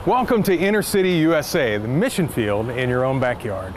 Welcome to Inner City USA, the mission field in your own backyard.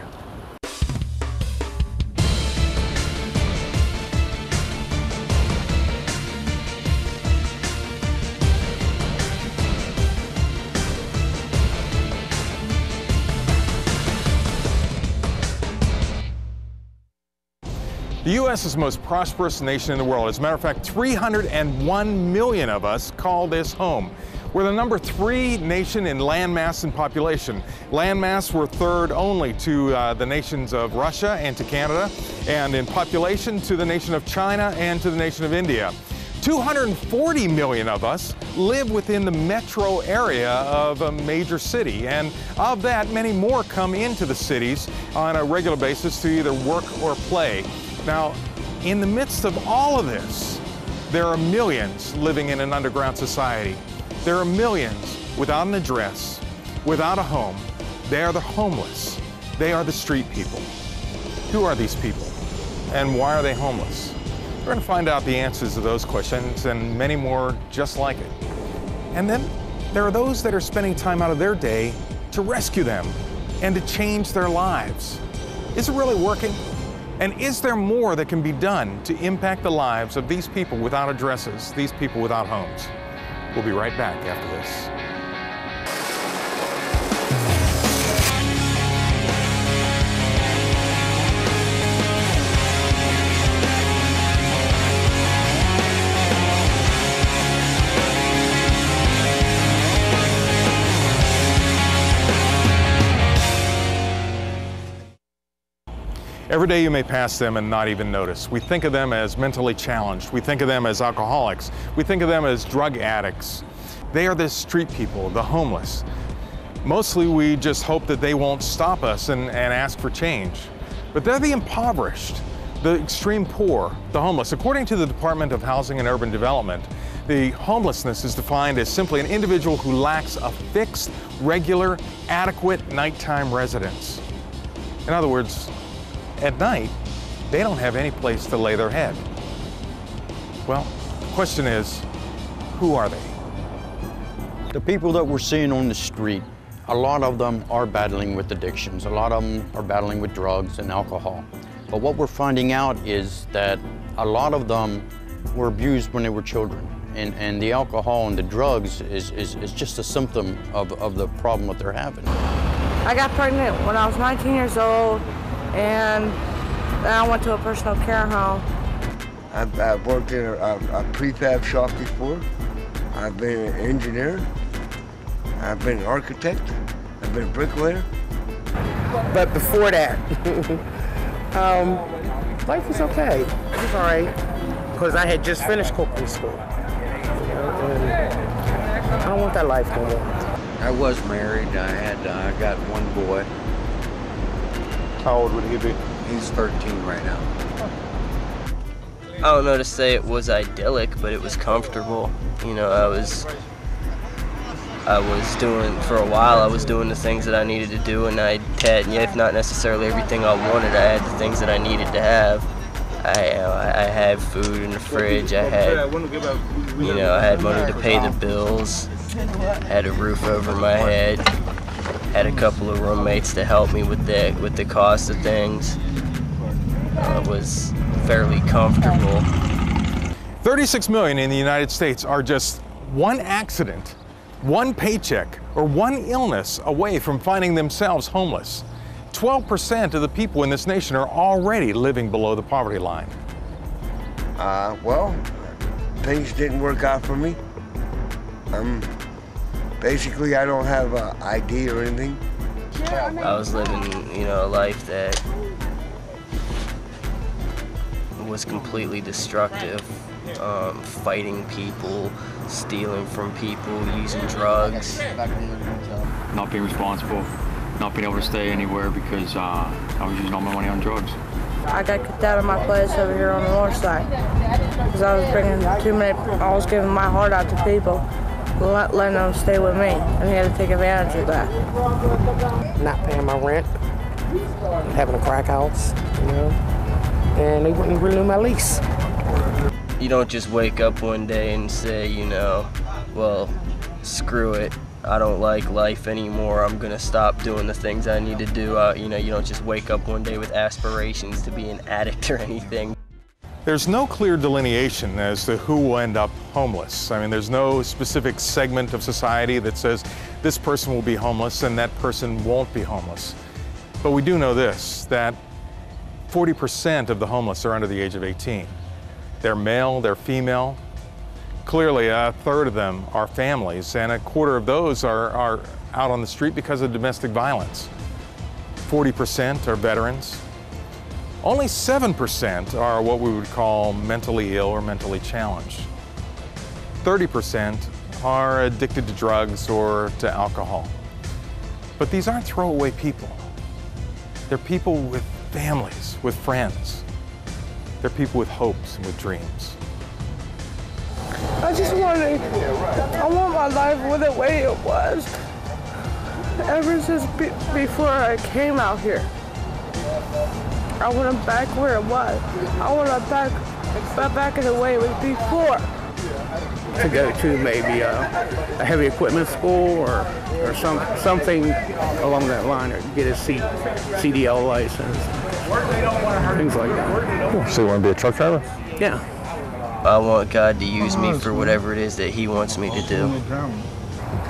The U.S. is the most prosperous nation in the world. As a matter of fact, 301 million of us call this home. We're the number 3 nation in landmass and population. Landmass, we're third only to the nations of Russia and to Canada, and in population to the nation of China and to the nation of India. 240 million of us live within the metro area of a major city, and of that, many more come into the cities on a regular basis to either work or play. Now, in the midst of all of this, there are millions living in an underground society. There are millions without an address, without a home. They are the homeless. They are the street people. Who are these people? And why are they homeless? We're going to find out the answers to those questions and many more just like it. And then there are those that are spending time out of their day to rescue them and to change their lives. Is it really working? And is there more that can be done to impact the lives of these people without addresses, these people without homes? We'll be right back after this. Every day you may pass them and not even notice. We think of them as mentally challenged. We think of them as alcoholics. We think of them as drug addicts. They are the street people, the homeless. Mostly we just hope that they won't stop us and ask for change. But they're the impoverished, the extreme poor, the homeless. According to the Department of Housing and Urban Development, the homelessness is defined as simply an individual who lacks a fixed, regular, adequate nighttime residence. In other words, at night, they don't have any place to lay their head. Well, the question is, who are they? The people that we're seeing on the street, a lot of them are battling with addictions. A lot of them are battling with drugs and alcohol. But what we're finding out is that a lot of them were abused when they were children. And the alcohol and the drugs is just a symptom of the problem that they're having. I got pregnant when I was 19 years old. And then I went to a personal care home. I've worked in a prefab shop before. I've been an engineer. I've been an architect. I've been a bricklayer. But before that, life was okay. It was all right, because I had just finished cooking school. And I don't want that life no more. I was married. I got one boy. How old would he be? He's 13 right now. I don't know to say it was idyllic, but it was comfortable. You know, I was doing, for a while, I was doing the things that I needed to do, and I had, if not necessarily everything I wanted, I had the things that I needed to have. I had food in the fridge, I had money to pay the bills, had a roof over my head. Had a couple of roommates to help me with the cost of things. It was fairly comfortable. 36 million in the United States are just one accident, one paycheck, or one illness away from finding themselves homeless. 12% of the people in this nation are already living below the poverty line. Well, things didn't work out for me. Basically, I don't have an ID or anything. I was living, a life that was completely destructive. Fighting people, stealing from people, using drugs. Not being responsible, not being able to stay anywhere because I was using all my money on drugs. I got kicked out of my place over here on the north side because I was giving my heart out to people. Letting them stay with me, and he had to take advantage of that. Not paying my rent, having a crack house, and they wouldn't renew my lease. You don't just wake up one day and say, well, screw it, I don't like life anymore. I'm gonna stop doing the things I need to do. You know, you don't just wake up one day with aspirations to be an addict or anything. There's no clear delineation as to who will end up homeless. I mean, there's no specific segment of society that says this person will be homeless and that person won't be homeless. But we do know this, that 40% of the homeless are under the age of 18. They're male, they're female. Clearly, a third of them are families, and a quarter of those are out on the street because of domestic violence. 40% are veterans. Only 7% are what we would call mentally ill or mentally challenged. 30% are addicted to drugs or to alcohol. But these aren't throwaway people. They're people with families, with friends. They're people with hopes and with dreams. I just I want my life the way it was. Ever since before I came out here. I want it back where it was. I want it back in the way it was before. To go to maybe a heavy equipment school or something along that line, or get a CDL license, things like that. So you want to be a truck driver? Yeah. I want God to use me for whatever it is that He wants me to do.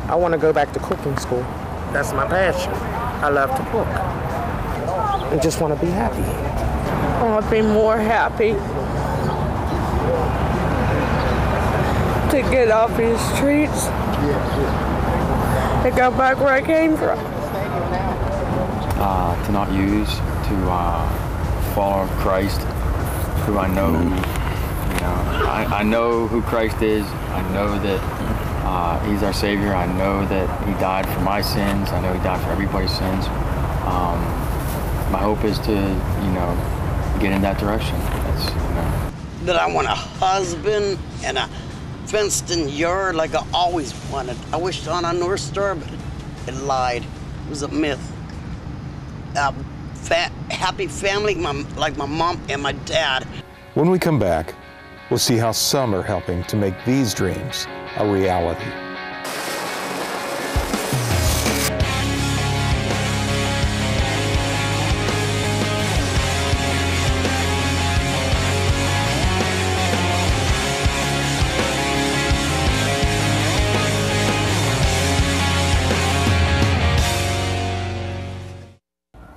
I want to go back to cooking school. That's my passion. I love to cook. I just want to be happy. I want to be more happy. To get off these streets. To go back where I came from. To not use, to follow Christ, who I know. You know, I know who Christ is. I know that He's our Savior. I know that He died for my sins. I know He died for everybody's sins. My hope is to, you know, get in that direction. That's, you know. That I want a husband and a fenced-in yard like I always wanted. I wished on a North Star, but it lied. It was a myth. Happy family, like my mom and my dad. When we come back, we'll see how some are helping to make these dreams a reality.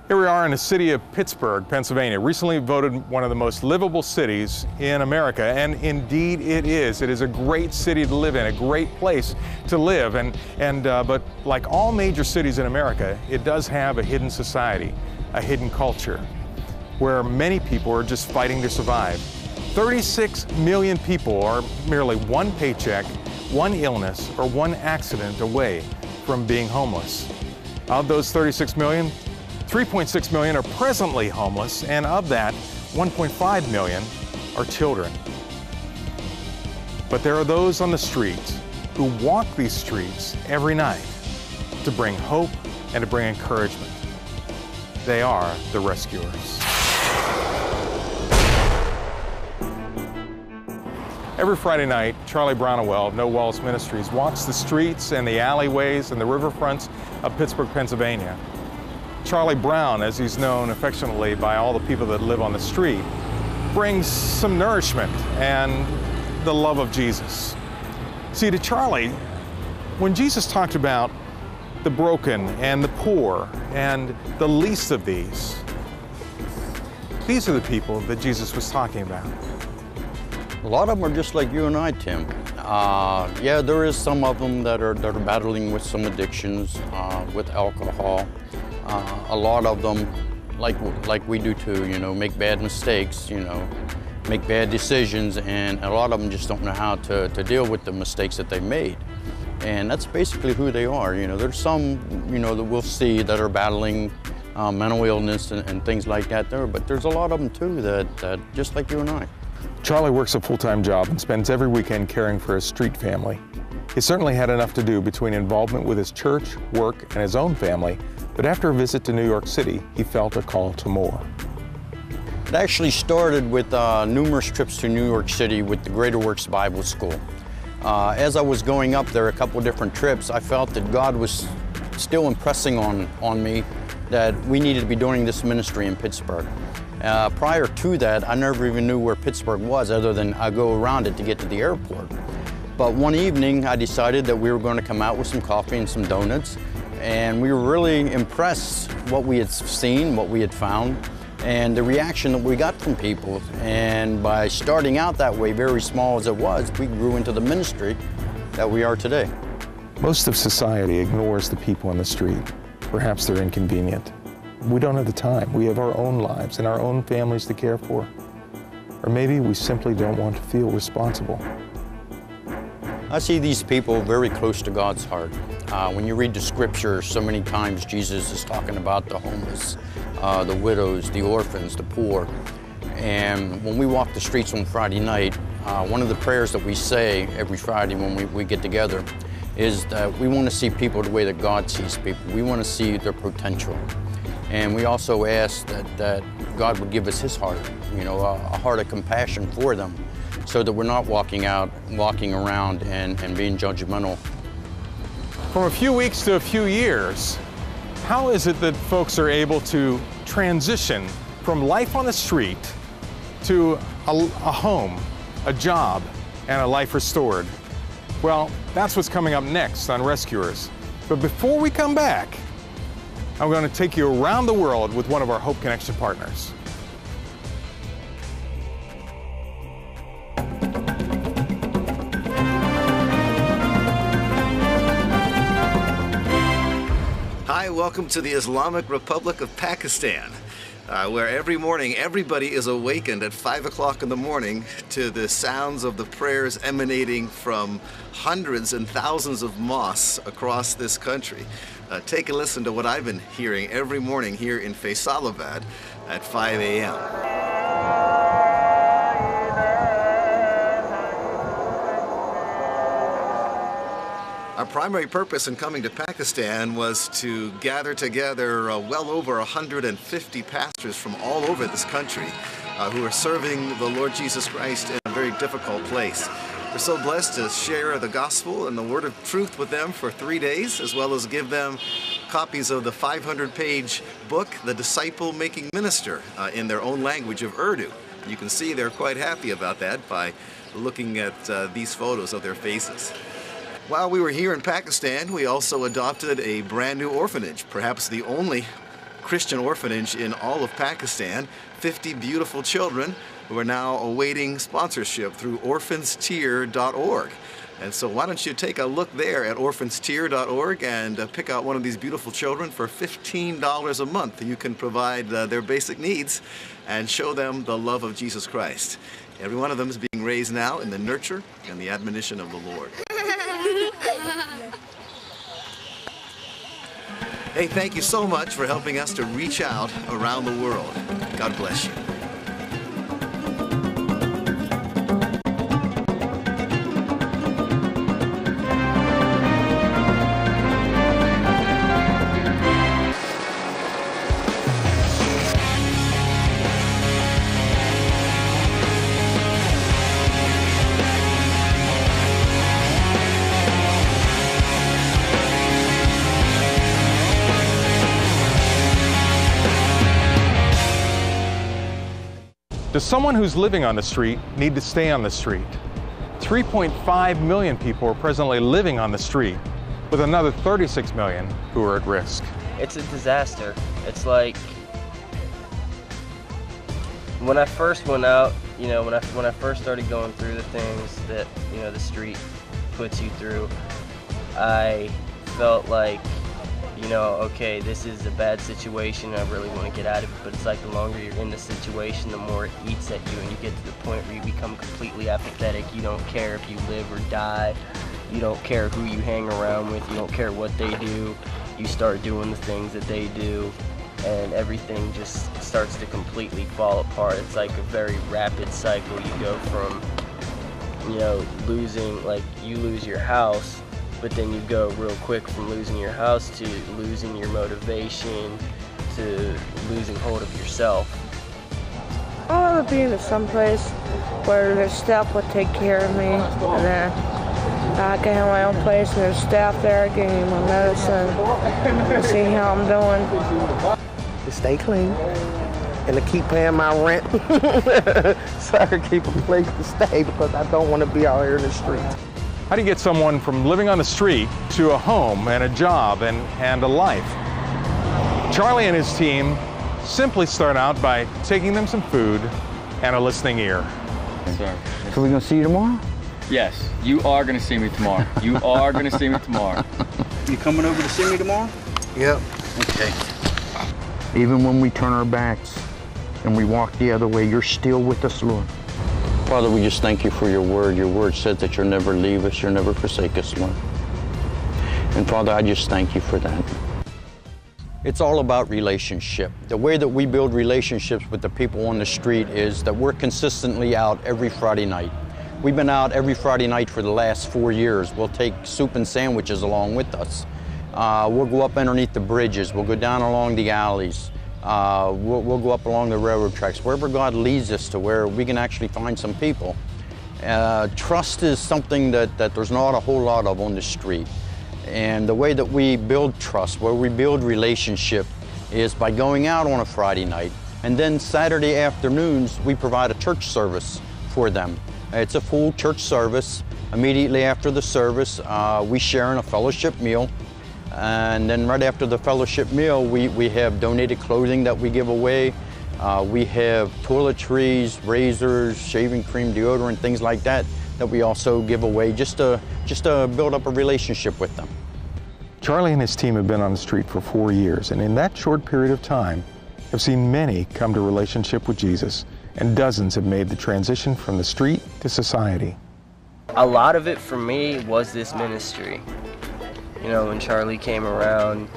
Here we are in the city of Pittsburgh, Pennsylvania, recently voted one of the most livable cities in America, and indeed it is. It is a great city to live in, a great place to live, but like all major cities in America, it does have a hidden society, a hidden culture, where many people are just fighting to survive. 36 million people are merely one paycheck, one illness, or one accident away from being homeless. Of those 36 million, 3.6 million are presently homeless, and of that, 1.5 million are children. But there are those on the streets who walk these streets every night to bring hope and to bring encouragement. They are the rescuers. Every Friday night, Charlie Brownawell of No Walls Ministries walks the streets and the alleyways and the riverfronts of Pittsburgh, Pennsylvania. Charlie Brown, as he's known affectionately by all the people that live on the street, brings some nourishment and the love of Jesus. See, to Charlie, when Jesus talked about the broken and the poor and the least of these are the people that Jesus was talking about. A lot of them are just like you and I, Tim. Yeah, there is some of them that are battling with some addictions, with alcohol. A lot of them, like we do too, you know, make bad mistakes, you know, make bad decisions, and a lot of them just don't know how to deal with the mistakes that they made. And that's basically who they are. You know, there's some, you know, that we'll see that are battling mental illness and things like that there, but there's a lot of them too that just like you and I. Charlie works a full-time job and spends every weekend caring for his street family. He certainly had enough to do between involvement with his church, work, and his own family, but after a visit to New York City, he felt a call to more. It actually started with numerous trips to New York City with the Greater Works Bible School. As I was going up there a couple different trips, I felt that God was still impressing on me that we needed to be doing this ministry in Pittsburgh. Prior to that, I never even knew where Pittsburgh was other than I go around it to get to the airport. But one evening, I decided that we were going to come out with some coffee and some donuts, and we were really impressed what we had seen, what we had found, and the reaction that we got from people. And by starting out that way, very small as it was, we grew into the ministry that we are today. Most of society ignores the people on the street. Perhaps they're inconvenient. We don't have the time. We have our own lives and our own families to care for. Or maybe we simply don't want to feel responsible. I see these people very close to God's heart. When you read the scripture, so many times Jesus is talking about the homeless, the widows, the orphans, the poor. And when we walk the streets on Friday night, one of the prayers that we say every Friday when we get together is that we want to see people the way that God sees people. We want to see their potential. And we also ask that God would give us His heart, you know, a heart of compassion for them, so that we're not walking around and being judgmental. From a few weeks to a few years, how is it that folks are able to transition from life on the street to a home, a job, and a life restored? Well, that's what's coming up next on Rescuers. But before we come back, I'm going to take you around the world with one of our Hope Connection partners. Hi, welcome to the Islamic Republic of Pakistan, where every morning everybody is awakened at 5 o'clock in the morning to the sounds of the prayers emanating from hundreds and thousands of mosques across this country. Take a listen to what I've been hearing every morning here in Faisalabad at 5 a.m. Our primary purpose in coming to Pakistan was to gather together well over 150 pastors from all over this country who are serving the Lord Jesus Christ in a very difficult place. We're so blessed to share the gospel and the word of truth with them for 3 days, as well as give them copies of the 500-page book, The Disciple Making Minister, in their own language of Urdu. You can see they're quite happy about that by looking at these photos of their faces. While we were here in Pakistan, we also adopted a brand new orphanage, perhaps the only Christian orphanage in all of Pakistan, 50 beautiful children who are now awaiting sponsorship through orphanstier.org. And so why don't you take a look there at orphanstier.org and pick out one of these beautiful children for $15 a month. You can provide their basic needs and show them the love of Jesus Christ. Every one of them is being raised now in the nurture and the admonition of the Lord. Hey, thank you so much for helping us to reach out around the world. God bless you. Does someone who's living on the street need to stay on the street? 3.5 million people are presently living on the street, with another 36 million who are at risk. It's a disaster. It's like when I first went out, you know, when I first started going through the things that, you know, the street puts you through, I felt like, you know, okay, this is a bad situation, I really want to get out of it, but it's like the longer you're in the situation, the more it eats at you, and you get to the point where you become completely apathetic. You don't care if you live or die, you don't care who you hang around with, you don't care what they do, you start doing the things that they do, and everything just starts to completely fall apart. It's like a very rapid cycle. You go from, you know, losing, like you lose your house, but then you go real quick from losing your house to losing your motivation to losing hold of yourself. I want to be in some place where their staff would take care of me, and then I can have my own place and there's staff there giving me my medicine, see how I'm doing. To stay clean and to keep paying my rent so I can keep a place to stay because I don't want to be out here in the streets. How do you get someone from living on the street to a home and a job and a life? Charlie and his team simply start out by taking them some food and a listening ear. Sir. So we're gonna see you tomorrow? Yes, you are going to see me tomorrow. You are going to see me tomorrow. You coming over to see me tomorrow? Yep. Okay. Even when we turn our backs and we walk the other way, you're still with us, Lord. Father, we just thank you for your word. Your word said that you'll never leave us, you'll never forsake us, Lord. And Father, I just thank you for that. It's all about relationship. The way that we build relationships with the people on the street is that we're consistently out every Friday night. We've been out every Friday night for the last 4 years. We'll take soup and sandwiches along with us. We'll go up underneath the bridges. We'll go down along the alleys. We'll go up along the railroad tracks, wherever God leads us to where we can actually find some people. Trust is something that there's not a whole lot of on the street. And the way that we build trust, where we build relationship, is by going out on a Friday night. And then Saturday afternoons, we provide a church service for them. It's a full church service. Immediately after the service, we share in a fellowship meal. And then right after the fellowship meal, we have donated clothing that we give away. We have toiletries, razors, shaving cream, deodorant, things like that we also give away just to build up a relationship with them. Charlie and his team have been on the street for 4 years, and in that short period of time, have seen many come to relationship with Jesus, and dozens have made the transition from the street to society. A lot of it for me was this ministry. You know, when Charlie came around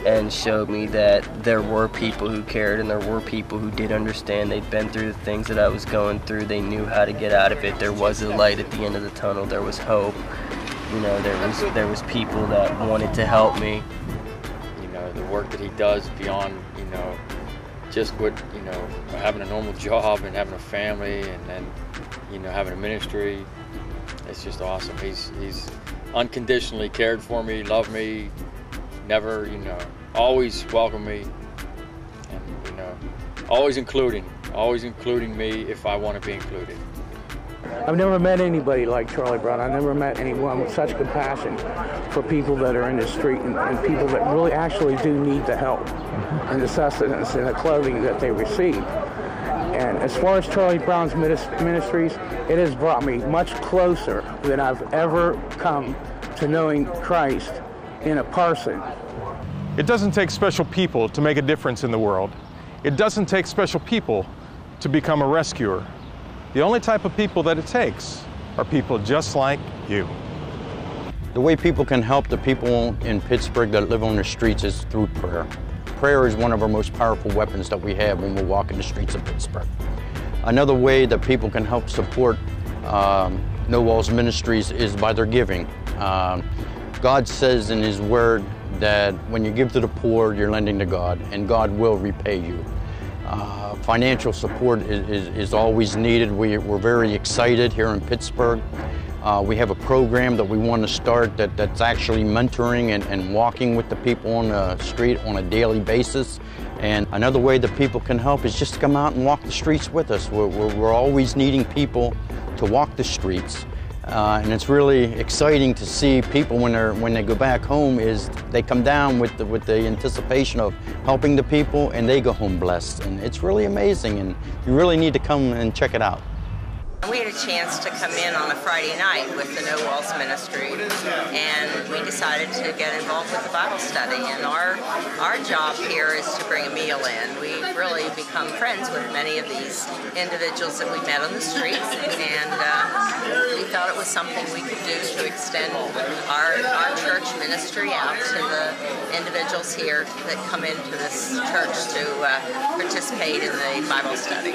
and showed me that there were people who cared and there were people who did understand. They'd been through the things that I was going through. They knew how to get out of it. There was a light at the end of the tunnel. There was hope. You know, there was people that wanted to help me. You know, the work that he does beyond, you know, just what, you know, having a normal job and having a family and then, you know, having a ministry. It's just awesome. He's unconditionally cared for me, loved me, never, you know, always welcomed me, and, you know, always including me if I want to be included. I've never met anybody like Charlie Brown. I've never met anyone with such compassion for people that are in the street and people that really actually do need the help and the sustenance and the clothing that they receive. And as far as Charlie Brown's ministries, it has brought me much closer than I've ever come to knowing Christ in a person. It doesn't take special people to make a difference in the world. It doesn't take special people to become a rescuer. The only type of people that it takes are people just like you. The way people can help the people in Pittsburgh that live on the streets is through prayer. Prayer is one of our most powerful weapons that we have when we're walking the streets of Pittsburgh. Another way that people can help support No Walls Ministries is by their giving. God says in His Word that when you give to the poor, you're lending to God, and God will repay you. Financial support is always needed. We're very excited here in Pittsburgh. We have a program that we want to start that's actually mentoring and walking with the people on the street on a daily basis. And another way that people can help is just to come out and walk the streets with us. We're always needing people to walk the streets. And it's really exciting to see people when they go back home is they come down with the anticipation of helping the people and they go home blessed. And it's really amazing, and you really need to come and check it out. We had a chance to come in on a Friday night with the No Walls Ministry, and we decided to get involved with the Bible study. And our job here is to bring a meal in. We've really become friends with many of these individuals that we met on the streets, and we thought it was something we could do to extend our church ministry out to the individuals here that come into this church to participate in the Bible study.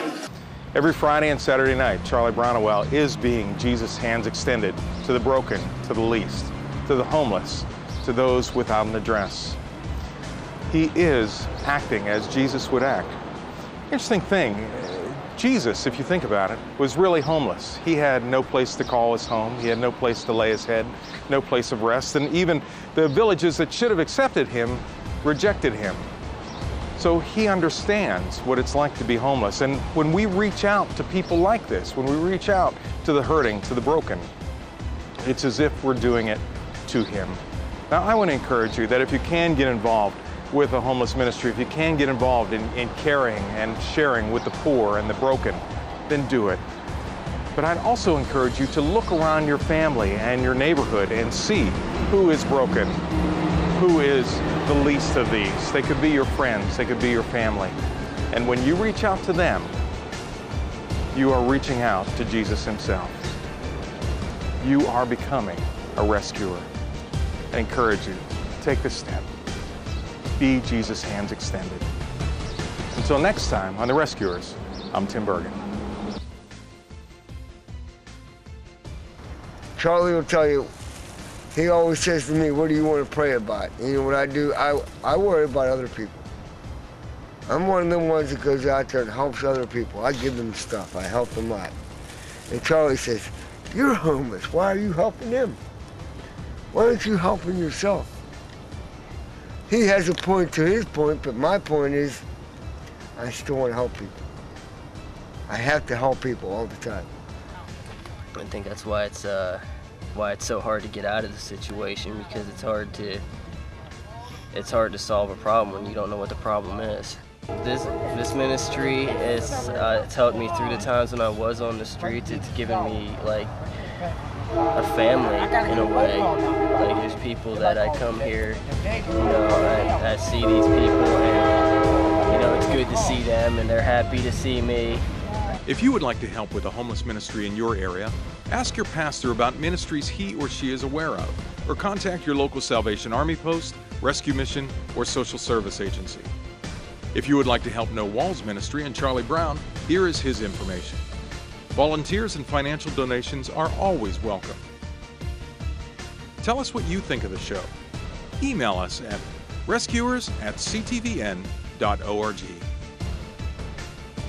Every Friday and Saturday night, Charlie Brownawell is being Jesus' hands extended to the broken, to the least, to the homeless, to those without an address. He is acting as Jesus would act. Interesting thing, Jesus, if you think about it, was really homeless. He had no place to call his home. He had no place to lay his head, no place of rest. And even the villages that should have accepted him rejected him. So he understands what it's like to be homeless. And when we reach out to people like this, when we reach out to the hurting, to the broken, it's as if we're doing it to him. Now, I want to encourage you that if you can get involved with a homeless ministry, if you can get involved in caring and sharing with the poor and the broken, then do it. But I'd also encourage you to look around your family and your neighborhood and see who is broken, who is the least of these. They could be your friends, they could be your family. And when you reach out to them, you are reaching out to Jesus himself. You are becoming a rescuer. I encourage you, take this step. Be Jesus' hands extended. Until next time on The Rescuers, I'm Tim Bergen. Charlie will tell you, he always says to me, what do you want to pray about? And you know what I do? I worry about other people. I'm one of them ones that goes out there and helps other people. I give them stuff. I help them out. And Charlie says, you're homeless. Why are you helping them? Why aren't you helping yourself? He has a point to his point, but my point is, I still want to help people. I have to help people all the time. I think that's why it's so hard to get out of the situation, because it's hard to solve a problem when you don't know what the problem is. This ministry is it's helped me through the times when I was on the streets. It's given me like a family in a way. Like, there's people that I come here, I see these people, and it's good to see them, and they're happy to see me. If you would like to help with a homeless ministry in your area, ask your pastor about ministries he or she is aware of, or contact your local Salvation Army post, rescue mission, or social service agency. If you would like to help No Walls Ministry and Charlie Brown, here is his information. Volunteers and financial donations are always welcome. Tell us what you think of the show. Email us at rescuers@ctvn.org.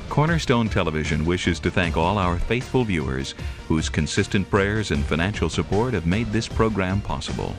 Cornerstone Television wishes to thank all our faithful viewers whose consistent prayers and financial support have made this program possible.